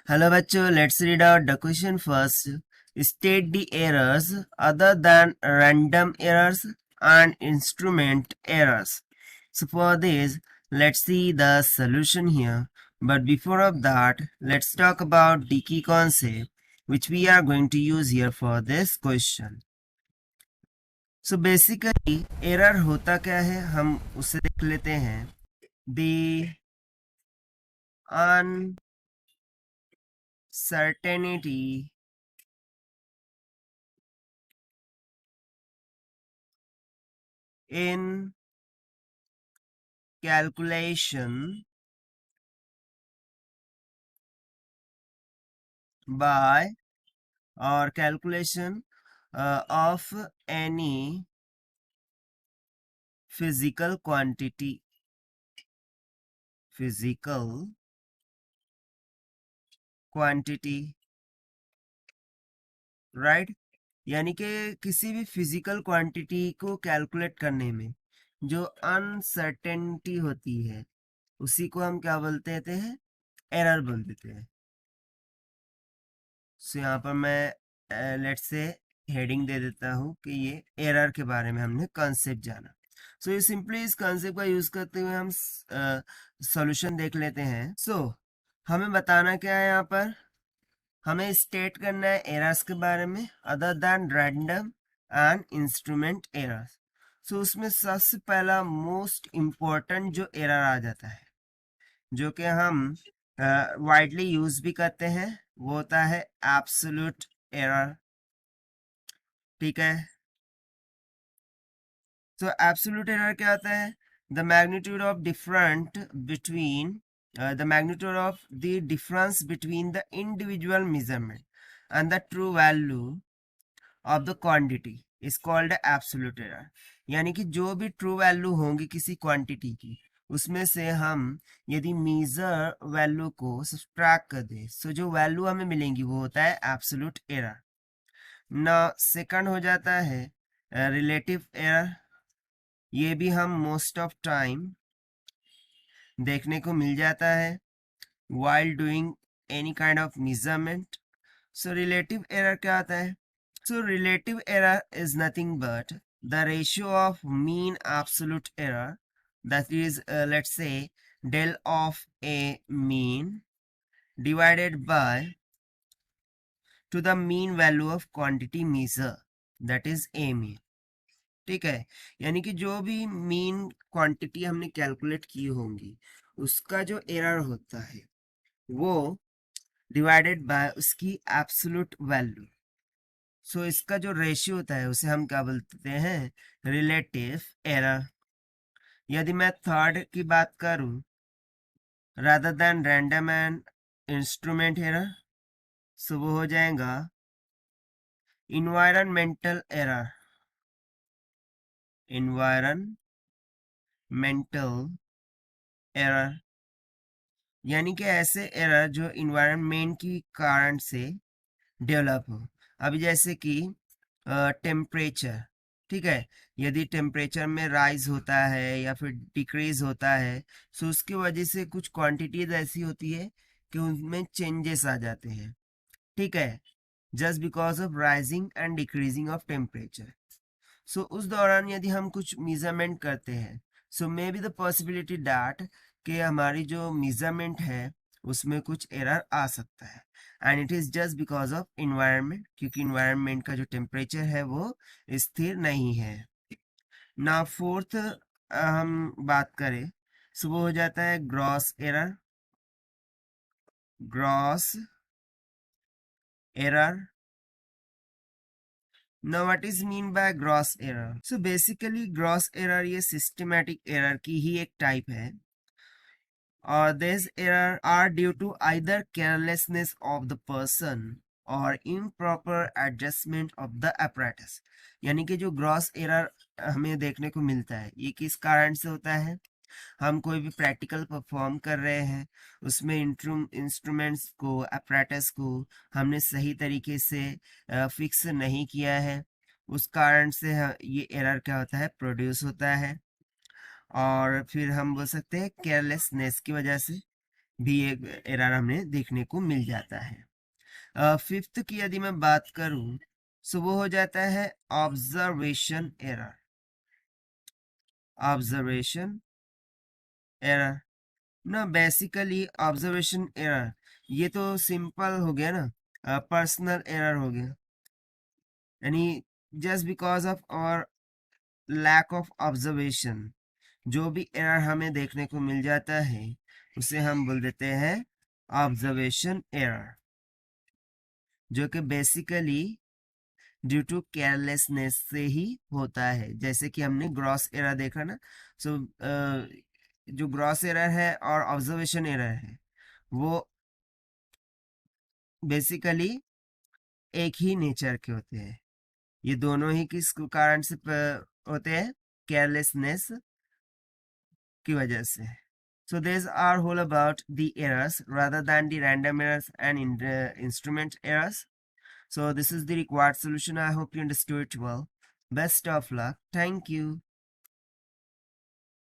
Hello बच्चों, let's read out the question first. State the errors other than random errors and instrument errors. So for this, let's see the solution here. But before of that, let's talk about the key concept which we are going to use here for this question. So basically error होता क्या है हम उसे देख लेते हैं. The uncertainty in calculation by or calculation of any physical quantity right. यानी कि किसी भी फिजिकल क्वांटिटी को कैलकुलेट करने में जो अनसर्टेनिटी होती है उसी को हम क्या बोलते हैं, एरर बोल देते हैं. सो यहाँ पर मैं लेट्स से हेडिंग दे देता हूँ कि ये एरर के बारे में हमने कॉन्सेप्ट जाना. सो ये सिंपली इस कॉन्सेप्ट का यूज करते हुए हम सॉल्यूशन देख लेते हैं. सो हमें बताना क्या है, यहाँ पर हमें स्टेट करना है एरर्स के बारे में other than random and instrument errors. So उसमें सबसे पहला मोस्ट इम्पोर्टेंट जो एरर आ जाता है जो कि हम वाइडली यूज भी करते हैं वो होता है एब्सोल्यूट एरर. ठीक है. तो एब्सोल्यूट एरर क्या होता है, the magnitude of different between the magnitude of the difference between the individual measurement and the true value of the quantity is called absolute error. यानी कि जो भी ट्रू वैल्यू होंगी किसी क्वांटिटी की उसमें से हम यदि मीजर वैल्यू को सब्ट्रैक्ट कर दें तो जो वैल्यू हमें मिलेंगी वो होता है एब्सोल्यूट एरर. ना सेकंड हो जाता है रिलेटिव एरर. ये भी हम मोस्ट ऑफ टाइम देखने को मिल जाता है while doing any kind of measurement. So relative error क्या आता है? So relative error is nothing but the ratio of mean absolute error, that is let's say del of a mean divided by to the mean value of quantity measure, that is a mean. ठीक है. यानी कि जो भी mean quantity हमने calculate की होंगी उसका जो एरर होता है वो डिवाइडेड बाय उसकी एब्सोल्यूट वैल्यू. सो इसका जो रेशियो होता है उसे हम क्या बोलते हैं, रिलेटिव एरर. यदि मैं थर्ड की बात करूं rather than random and instrument error, so वो हो जाएगा इन्वायरमेंटल एरर. यानी कि ऐसे एरर जो इन्वायरमेंट की कारण से डेवलप हो. अभी जैसे कि टेम्परेचर. ठीक है. यदि टेम्परेचर में राइज होता है या फिर डिक्रीज होता है तो उसकी वजह से कुछ क्वांटिटीज ऐसी होती है कि उनमें चेंजेस आ जाते हैं. ठीक है. Just because of rising and decreasing of temperature. So उस दौरान यदि हम कुछ मेजरमेंट करते हैं so may be the possibility that कि हमारी जो मेजरमेंट है उसमें कुछ एरर आ सकता है and it is just because of environment, क्योंकि इन्वायरमेंट का जो टेम्परेचर है वो स्थिर नहीं है. ना फोर्थ हम बात करें सो वो हो जाता है gross error. Now what is mean by gross error? So basically gross error ये systematic error की ही एक type है और these error are due to either carelessness of the person और improper adjustment of the apparatus. यानी कि जो gross error हमें देखने को मिलता है ये किस कारण से होता है, हम कोई भी प्रैक्टिकल परफॉर्म कर रहे हैं उसमें इंस्ट्रूमेंट्स को अपैरेटस को हमने सही तरीके से फिक्स नहीं किया है, उस कारण से ये एरर क्या होता है, प्रोड्यूस होता है. और फिर हम बोल सकते हैं केयरलेसनेस की वजह से भी एक एरर हमें देखने को मिल जाता है। फिफ्थ की यदि मैं बात करूं सो वो हो जाता है ऑब्जर्वेशन एरर। ऑब्जर्वेशन एरर ना, बेसिकली ऑब्जर्वेशन एरर ये तो सिंपल हो गया ना, पर्सनल एरर हो गया, यानी जस्ट बिकॉज ऑफ और लैक ऑफ ऑब्जर्वेशन जो भी एरर हमें देखने को मिल जाता है उसे हम बोल देते हैं ऑब्जर्वेशन एरर, जो कि बेसिकली ड्यू टू केयरलेसनेस से ही होता है। जैसे कि हमने ग्रॉस एरर देखा ना, सो जो ग्रॉस एरर है और ऑब्जर्वेशन एरर है वो बेसिकली एक ही नेचर के होते हैं। ये दोनों ही किस कारण से होते हैं, केयरलेसनेस की वजह से। So these are all about the errors rather than the random errors and instrument errors. So this is the required solution. I hope you understood it well. Best of luck. Thank you.